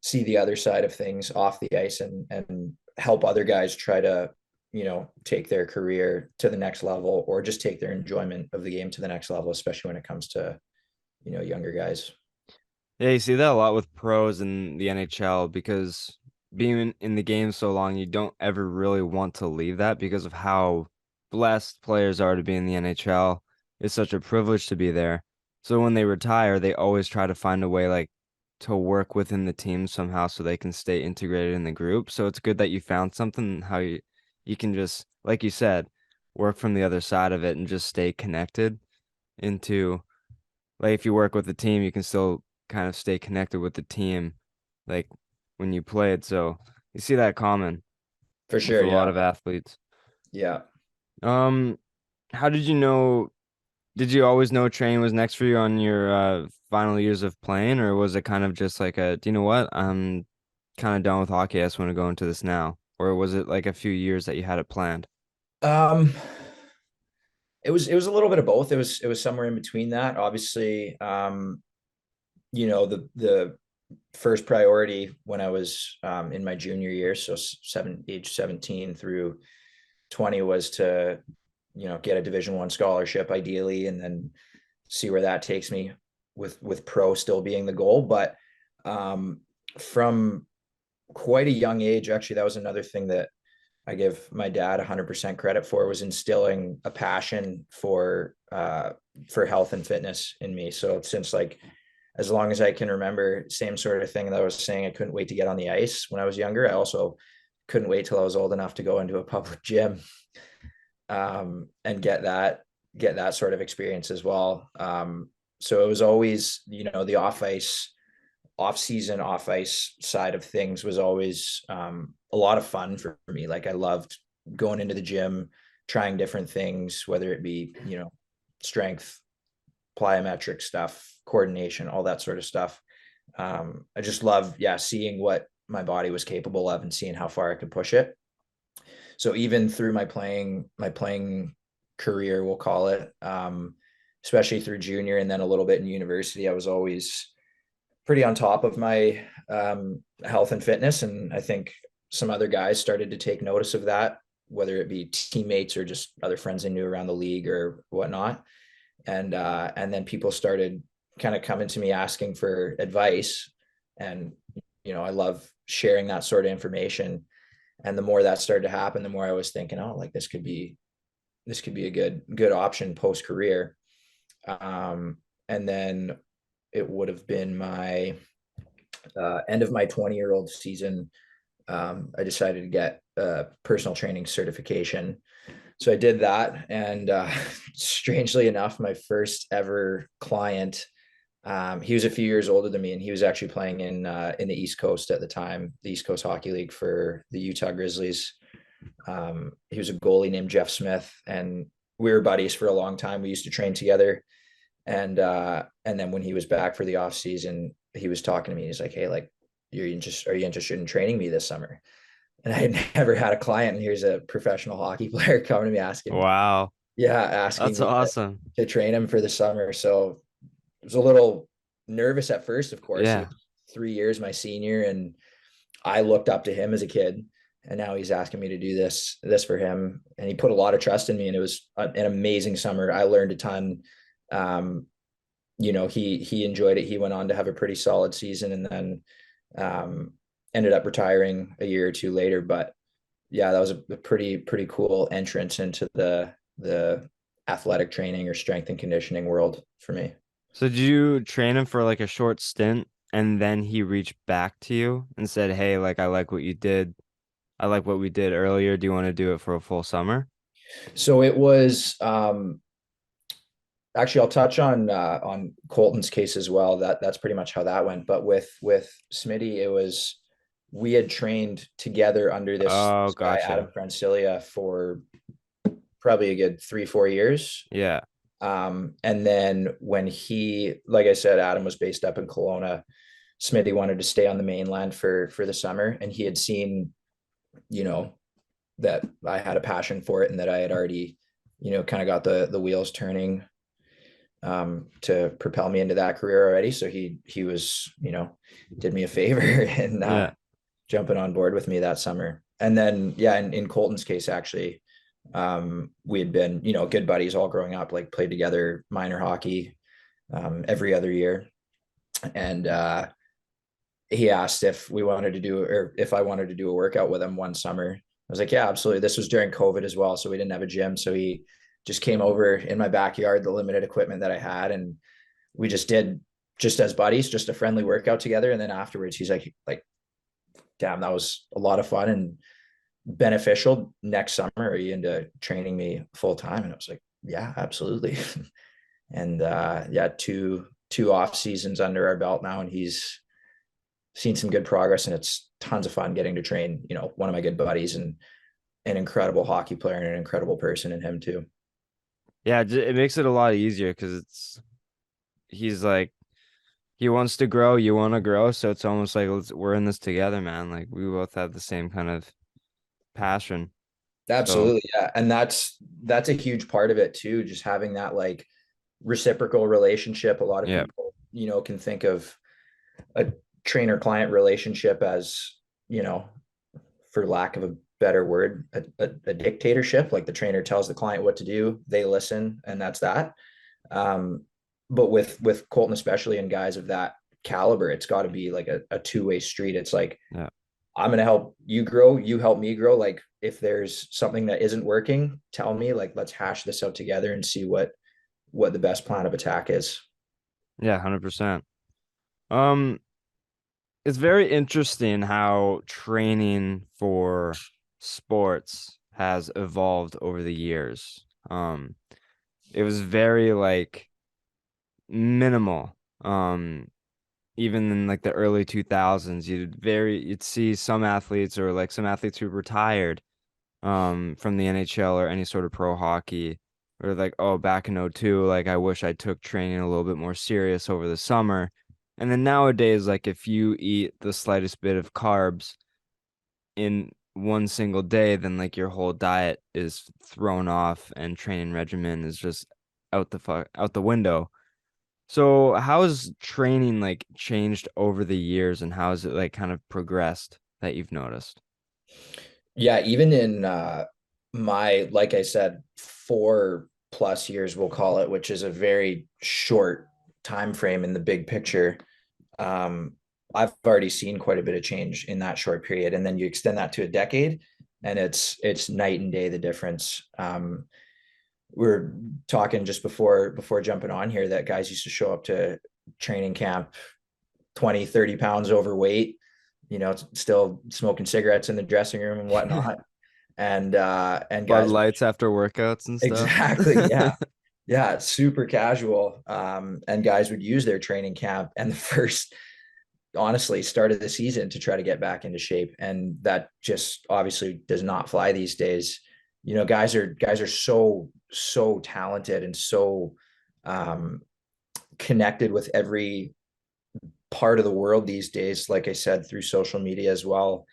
see the other side of things off the ice and help other guys try to take their career to the next level, or just take their enjoyment of the game to the next level, especially when it comes to younger guys. Yeah, you see that a lot with pros in the NHL because being in the game so long, you don't ever really want to leave that because of how blessed players are to be in the NHL. It's such a privilege to be there. So when they retire, they always try to find a way like to work within the team somehow so they can stay integrated in the group. So it's good that you found something how you can just, like you said, work from the other side of it and just stay connected into like if you work with the team, you can still kind of stay connected with the team, like when you played. So you see that common For with sure, a lot yeah. of athletes. Yeah. Um, how did you know? Did you always know training was next for you on your final years of playing, or was it kind of just like a, do you know what? I'm kind of done with hockey. I just want to go into this now. Or was it like a few years that you had it planned? Um, it was a little bit of both. It was somewhere in between that. Obviously, the first priority when I was in my junior year, so age 17 through 20, was to get a Division 1 scholarship ideally, and then see where that takes me, with pro still being the goal. But from quite a young age, actually, that was another thing that I give my dad 100% credit for, was instilling a passion for health and fitness in me. So since, like, as long as I can remember, same sort of thing that I was saying, I couldn't wait to get on the ice when I was younger. I also couldn't wait till I was old enough to go into a public gym, and get that sort of experience as well. So it was always, the off ice side of things was always a lot of fun for me. Like, I loved going into the gym, trying different things, whether it be strength, plyometric stuff, coordination, all that sort of stuff. I just love, yeah, seeing what my body was capable of and seeing how far I could push it. So even through my playing career, we'll call it, especially through junior and then a little bit in university, I was always pretty on top of my health and fitness. And I think some other guys started to take notice of that, whether it be teammates or just other friends I knew around the league or whatnot. And then people started kind of coming to me asking for advice. And I love sharing that sort of information. And the more that started to happen, the more I was thinking, oh, like, this could be a good option post career. And then it would have been my end of my 20-year-old season. I decided to get a personal training certification. So I did that. And strangely enough, my first ever client, he was a few years older than me, and he was actually playing in the East Coast at the time, the East Coast Hockey League for the Utah Grizzlies. He was a goalie named Jeff Smith, and we were buddies for a long time. We used to train together. And then when he was back for the off season, he was talking to me. He's like, "Hey, like, are you interested in training me this summer?" And I had never had a client, and here's a professional hockey player coming to me Wow, asking that's me awesome. to train him for the summer. So I was a little nervous at first, of course. He Yeah. was 3 years my senior, and I looked up to him as a kid. And now he's asking me to do this for him. And he put a lot of trust in me, and it was an amazing summer. I learned a ton. Um, he enjoyed it. He went on to have a pretty solid season, and then um, ended up retiring a year or two later. But yeah, that was a pretty cool entrance into the athletic training or strength and conditioning world for me. So did you train him for like a short stint and then he reached back to you and said, "Hey, like I like what you did. I like what we did earlier. Do you want to do it for a full summer?" So it was Actually, I'll touch on Colton's case as well. That's pretty much how that went. But with Smitty, it was we had trained together under Oh, this guy Adam gotcha. Francilia for probably a good 3-4 years. Yeah. And then when he, like I said, Adam was based up in Kelowna. Smitty wanted to stay on the mainland for the summer, and he had seen, you know, that I had a passion for it and that I had already, kind of got the wheels turning to propel me into that career already. So he was, did me a favor and Yeah. jumping on board with me that summer. And then yeah, in Colton's case, actually, we had been, good buddies all growing up, like played together minor hockey every other year. And he asked if we wanted to do, or if I wanted to do a workout with him one summer. I was like, yeah, absolutely. This was during COVID as well, so we didn't have a gym. So he just came over in my backyard, the limited equipment that I had, and we just did, just as buddies, just a friendly workout together. And then afterwards, he's like, damn, that was a lot of fun and beneficial. Next summer, are you into training me full time? And I was like, yeah, absolutely. And yeah, two off seasons under our belt now, and he's seen some good progress, and it's tons of fun getting to train, one of my good buddies and an incredible hockey player and an incredible person in him too. Yeah, it makes it a lot easier because he's like, he wants to grow, you want to grow, so it's almost like we're in this together, man. Like we both have the same kind of passion. So Absolutely. Yeah. And that's a huge part of it too. Just having that like reciprocal relationship. A lot of yeah, people, can think of a trainer client relationship as, you know, for lack of a better word, a dictatorship. Like the trainer tells the client what to do, they listen, and that's that. Um, but with Colton, especially, and guys of that caliber, it's got to be like a two-way street. It's like, yeah, I'm going to help you grow, you help me grow. Like if there's something that isn't working, tell me, like, let's hash this out together and see what the best plan of attack is. yeah, 100%. Um, it's very interesting how training for sports has evolved over the years. It was very like minimal. Even in like the early 2000s, you'd see some athletes or like some athletes who retired from the NHL or any sort of pro hockey, or like, oh, back in '02, like I wish I took training a little bit more serious over the summer. And then nowadays, like if you eat the slightest bit of carbs in one single day, then like your whole diet is thrown off and training regimen is just out the window. So how has training like changed over the years, and how has it like kind of progressed that you've noticed? Yeah, even in my, like I said, 4+ years, we'll call it, which is a very short time frame in the big picture. Um, I've already seen quite a bit of change in that short period, and then you extend that to a decade, and it's night and day the difference. We're talking just before jumping on here that guys used to show up to training camp 20-30 pounds overweight, still smoking cigarettes in the dressing room and whatnot. And Bud guys, Lights after workouts and stuff. exactly, yeah. Yeah, it's super casual. And guys would use their training camp and the first, honestly, start of the season to try to get back into shape. And that just obviously does not fly these days. Guys are so talented and so um, connected with every part of the world these days. Like I said, through social media as well,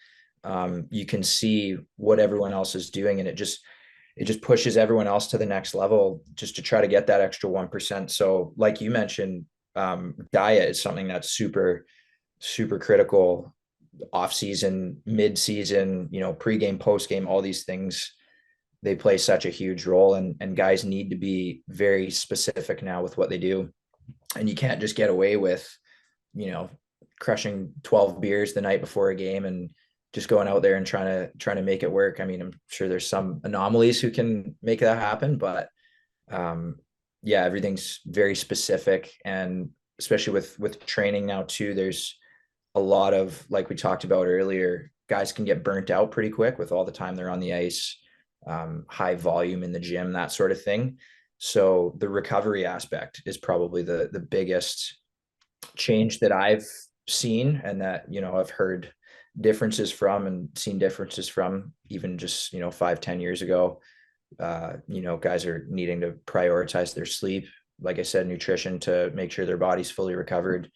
you can see what everyone else is doing, and it just pushes everyone else to the next level just to try to get that extra 1%. So like you mentioned, diet is something that's super critical. Off season, mid season, pregame, postgame, all these things, they play such a huge role, and guys need to be very specific now with what they do. And you can't just get away with, you know, crushing 12 beers the night before a game and just going out there and trying to make it work. I mean, I'm sure there's some anomalies who can make that happen, but um, yeah, everything's very specific. And especially with training now too, there's a lot of, like we talked about earlier, guys can get burnt out pretty quick with all the time they're on the ice, high volume in the gym, that sort of thing. So the recovery aspect is probably the biggest change that I've seen, and that, I've heard differences from and seen differences from, even just, 5-10 years ago. Guys are needing to prioritize their sleep, like I said, nutrition, to make sure their body's fully recovered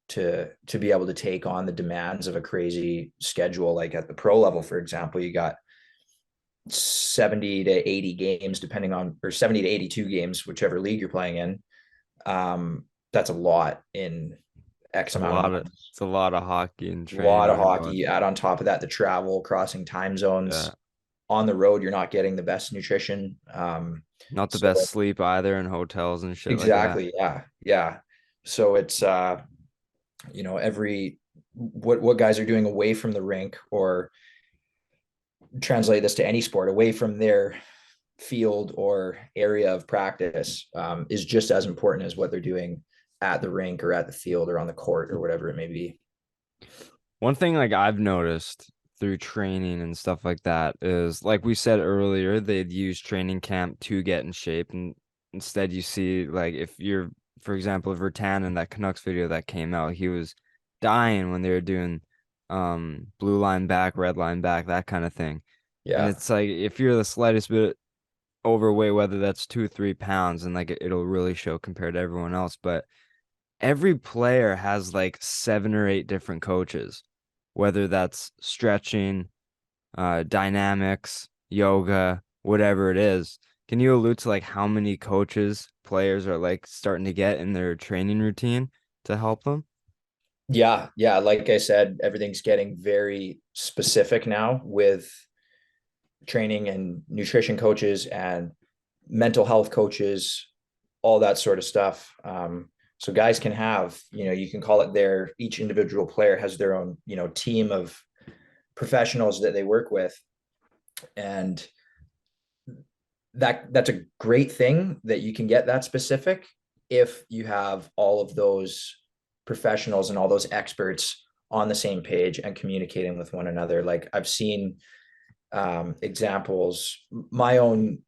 to be able to take on the demands of a crazy schedule. Like at the pro level, for example, you got 70 to 80 games, depending on, or 70 to 82 games, whichever league you're playing in. That's a lot in X amount of months. It's a lot of hockey and A lot of training and hockey. going. You add on top of that the travel, crossing time Yeah. zones. On the road, you're not getting the best nutrition. Not the So best sleep either in hotels and shit like that. exactly, yeah, yeah. So it's every what guys are doing away from the rink, or translate this to any sport, away from their field or area of practice, is just as important as what they're doing at the rink or at the field or on the court or whatever it may be. One thing like I've noticed through training and stuff like that is, like we said earlier, they'd use training camp to get in shape, and instead you see, like, if you're, for example, Vertan in that Canucks video that came out, he was dying when they were doing blue line back, red line back, that kind of thing. And Yeah. it's like, if you're the slightest bit overweight, whether that's 2, 3 pounds, and like it'll really show compared to everyone else. But every player has like 7 or 8 different coaches, whether that's stretching, dynamics, yoga, whatever it is. Can you allude to like how many coaches players are like starting to get in their training routine to help them? Yeah, yeah. Like I said, everything's getting very specific now with training and nutrition coaches and mental health coaches, all that sort of stuff. So guys can have, you can call it each individual player has their own, team of professionals that they work with. And that's a great thing that you can get that specific if you have all of those professionals and all those experts on the same page and communicating with one another. Like I've seen examples, my own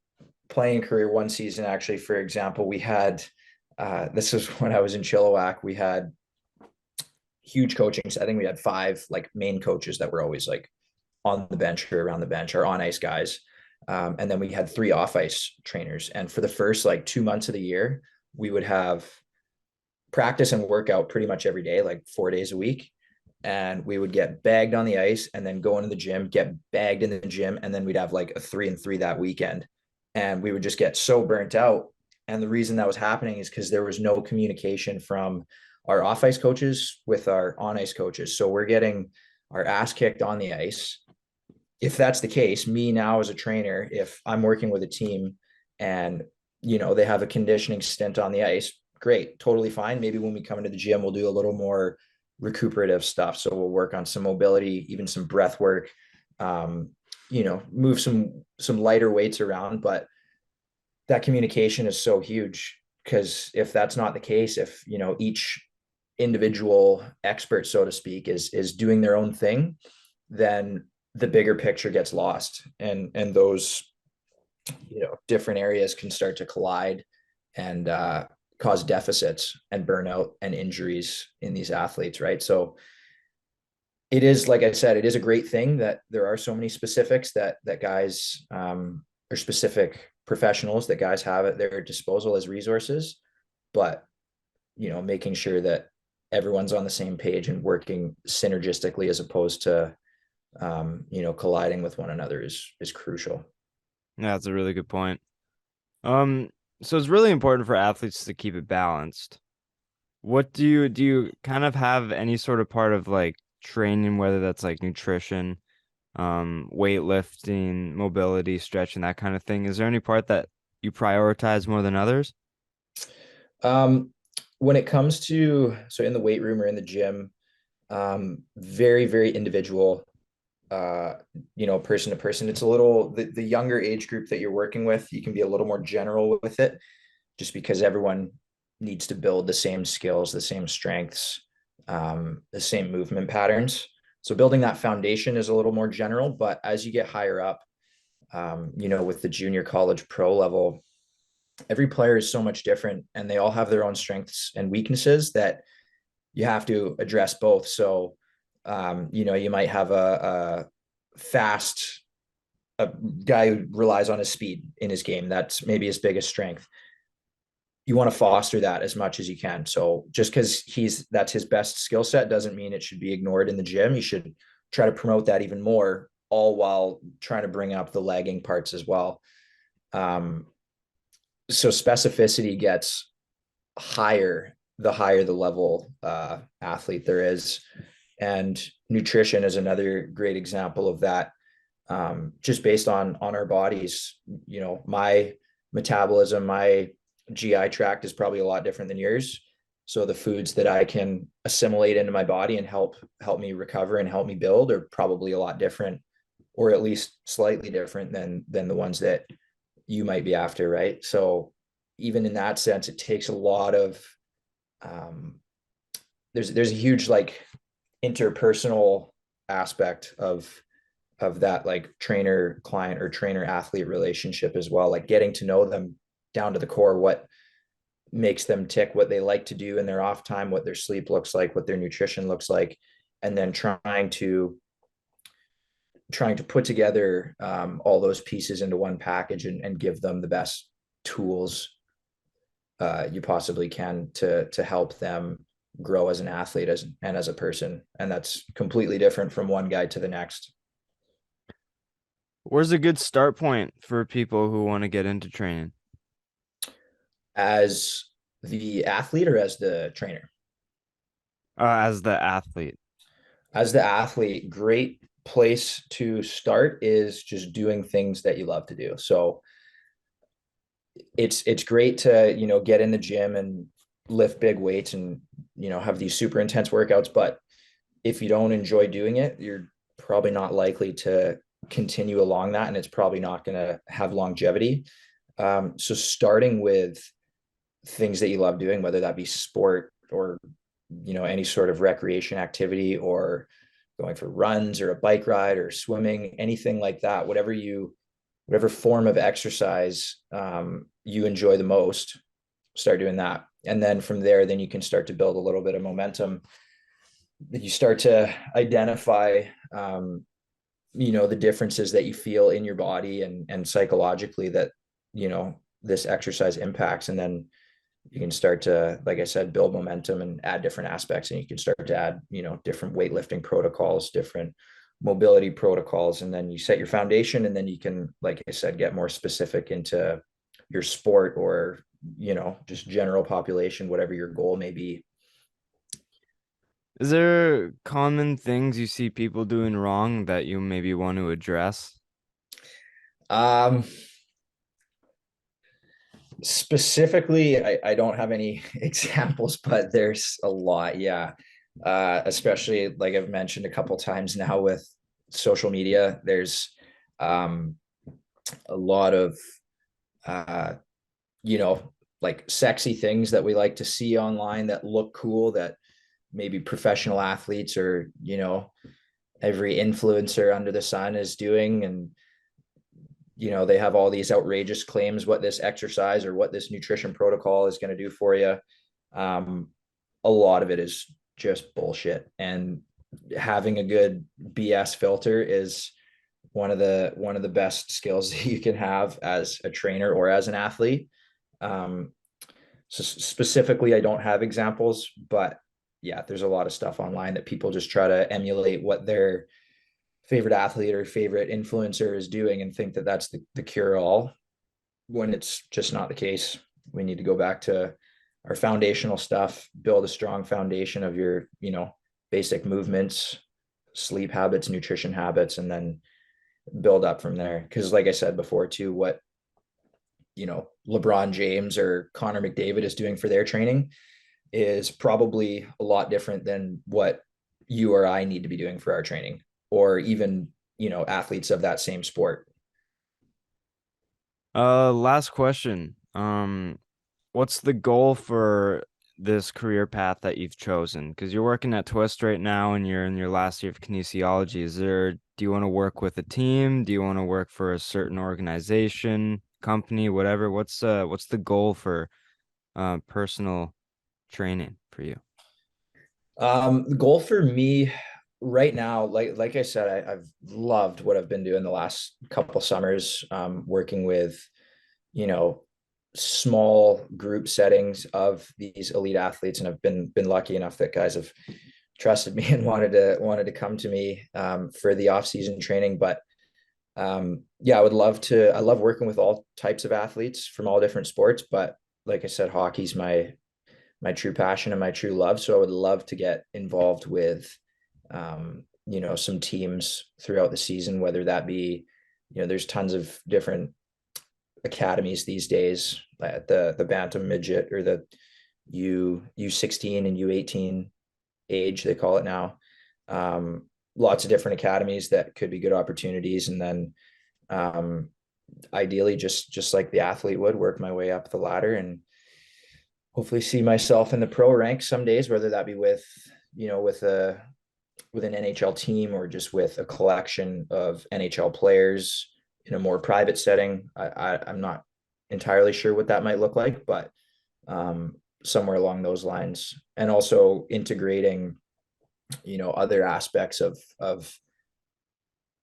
playing career, one season actually, for example, we had this was when I was in Chilliwack. We had huge coaching. I think we had 5 like main coaches that were always like on the bench or around the bench, or on ice guys. And then we had 3 off ice trainers. And for the first like 2 months of the year, we would have practice and workout pretty much every day, like 4 days a week. And we would get bagged on the ice and then go into the gym, get bagged in the gym. And then we'd have like a 3-and-3 that weekend. And we would just get so burnt out. And the reason that was happening is because there was no communication from our off ice coaches with our on ice coaches. So we're getting our ass kicked on the ice. If that's the case, me now as a trainer, if I'm working with a team and, they have a conditioning stint on the ice, great, totally fine. Maybe when we come into the gym, we'll do a little more recuperative stuff. So we'll work on some mobility, even some breath work, move some lighter weights around. But that communication is so huge, because if that's not the case, if, each individual expert, so to speak, is doing their own thing, then the bigger picture gets lost, and those, different areas can start to collide and cause deficits and burnout and injuries in these athletes, right? So it is, like I said, it is a great thing that there are so many specifics that guys, or specific professionals that guys have at their disposal as resources. But making sure that everyone's on the same page and working synergistically, as opposed to colliding with one another, is crucial. Yeah, that's a really good point. Um, so it's really important for athletes to keep it balanced. What do you kind of have any sort of part of like training, whether that's like nutrition, weightlifting, mobility, stretching, that kind of thing? Is there any part that you prioritize more than others? Um, when it comes to, so in the weight room or in the gym, very, very individual, person to person. It's a little, the younger age group that you're working with, you can be a little more general with it, just because everyone needs to build the same skills, the same strengths, the same movement patterns. So building that foundation is a little more general. But as you get higher up, with the junior college pro level, every player is so much different, and they all have their own strengths and weaknesses that you have to address both. So, you might have a fast a guy who relies on his speed in his game. That's maybe his biggest strength. You want to foster that as much as you can. So just because that's his best skill set doesn't mean it should be ignored in the gym. You should try to promote that even more, all while trying to bring up the lagging parts as well. Um, so specificity gets higher the level athlete there is, and nutrition is another great example of that. Just based on our bodies, my metabolism, my GI tract is probably a lot different than yours. So the foods that I can assimilate into my body and help me recover and help me build are probably a lot different, or at least slightly different than the ones that you might be after, right? So even in that sense, it takes a lot of um, there's a huge like interpersonal aspect of that like trainer client or trainer athlete relationship as well, like getting to know them down to the core, what makes them tick, what they like to do in their off time, what their sleep looks like, what their nutrition looks like, and then trying to put together all those pieces into one package and give them the best tools you possibly can to help them grow as an athlete and as a person. And that's completely different from one guy to the next. Where's a good start point for people who want to get into training? As the athlete or as the trainer? As the athlete. As the athlete, great place to start is just doing things that you love to do. So it's great to, get in the gym and lift big weights and, have these super intense workouts, but if you don't enjoy doing it, you're probably not likely to continue along that, and it's probably not going to have longevity. So starting with things that you love doing, whether that be sport or, any sort of recreation activity, or going for runs or a bike ride or swimming, anything like that, whatever form of exercise you enjoy the most, start doing that. And then from there, then you can start to build a little bit of momentum. You start to identify the differences that you feel in your body and psychologically that this exercise impacts, and then you can start to, like I said, build momentum and add different aspects, and you can start to add different weightlifting protocols, different mobility protocols, and then you set your foundation, and then you can, like I said, get more specific into your sport, or just general population, whatever your goal may be. Is there common things you see people doing wrong that you maybe want to address? um Specifically, I don't have any examples, but there's a lot. Yeah. Especially like I've mentioned a couple times now with social media, there's um, a lot of, uh, like sexy things that we like to see online that look cool, that maybe professional athletes or, every influencer under the sun is doing. And they have all these outrageous claims what this exercise or what this nutrition protocol is going to do for you. um, a lot of it is just bullshit, and having a good BS filter is one of the best skills that you can have as a trainer or as an athlete. So specifically, I don't have examples, but yeah, there's a lot of stuff online that people just try to emulate what their favorite athlete or favorite influencer is doing and think that that's the cure all, when it's just not the case. We need to go back to our foundational stuff, build a strong foundation of your, basic movements, sleep habits, nutrition habits, and then build up from there. Because like I said before too, what LeBron James or Connor McDavid is doing for their training is probably a lot different than what you or I need to be doing for our training, or even, athletes of that same sport. Last question. What's the goal for this career path that you've chosen? Because you're working at Twist right now and you're in your last year of kinesiology. Do you want to work with a team? Do you want to work for a certain organization? company, whatever? What's the goal for personal training for you? The goal for me right now, like I said, I've loved what I've been doing the last couple summers, working with, you know, small group settings of these elite athletes, and I've been lucky enough that guys have trusted me and wanted to come to me for the off season training. But yeah, I love working with all types of athletes from all different sports. But like I said, hockey's my true passion and my true love. So I would love to get involved with, you know, some teams throughout the season, whether that be, you know, there's tons of different academies these days at the bantam midget or the U16 and U18 age, they call it now. Lots of different academies that could be good opportunities. And then ideally just like the athlete would, work my way up the ladder and hopefully see myself in the pro ranks some days, whether that be with, you know, with an NHL team or just with a collection of NHL players in a more private setting. I'm not entirely sure what that might look like, but somewhere along those lines. And also integrating, you know, other aspects of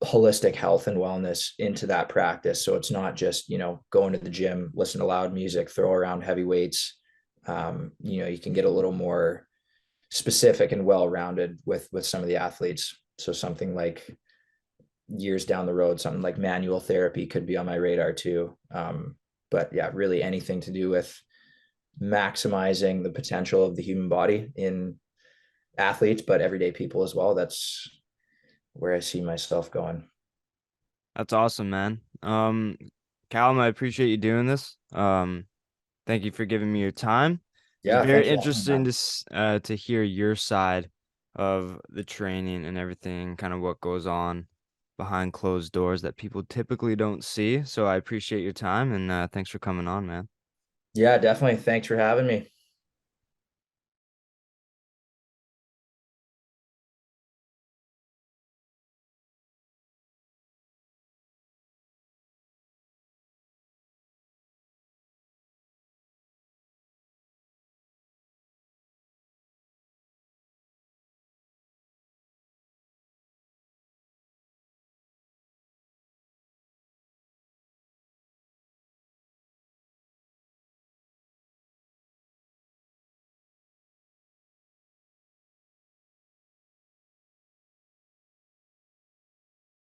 holistic health and wellness into that practice. So it's not just, you know, going to the gym, listen to loud music, throw around heavy weights. You know, you can get a little more specific and well-rounded with some of the athletes. So something like years down the road, something like manual therapy could be on my radar too. But yeah, really anything to do with maximizing the potential of the human body in athletes, but everyday people as well. That's where I see myself going. That's awesome, man. Callum, I appreciate you doing this. Thank you for giving me your time. It's Yeah, very thanks for having me, interesting man. to hear your side of the training and everything, kind of what goes on behind closed doors that people typically don't see. So I appreciate your time and thanks for coming on, man. Yeah, definitely. Thanks for having me.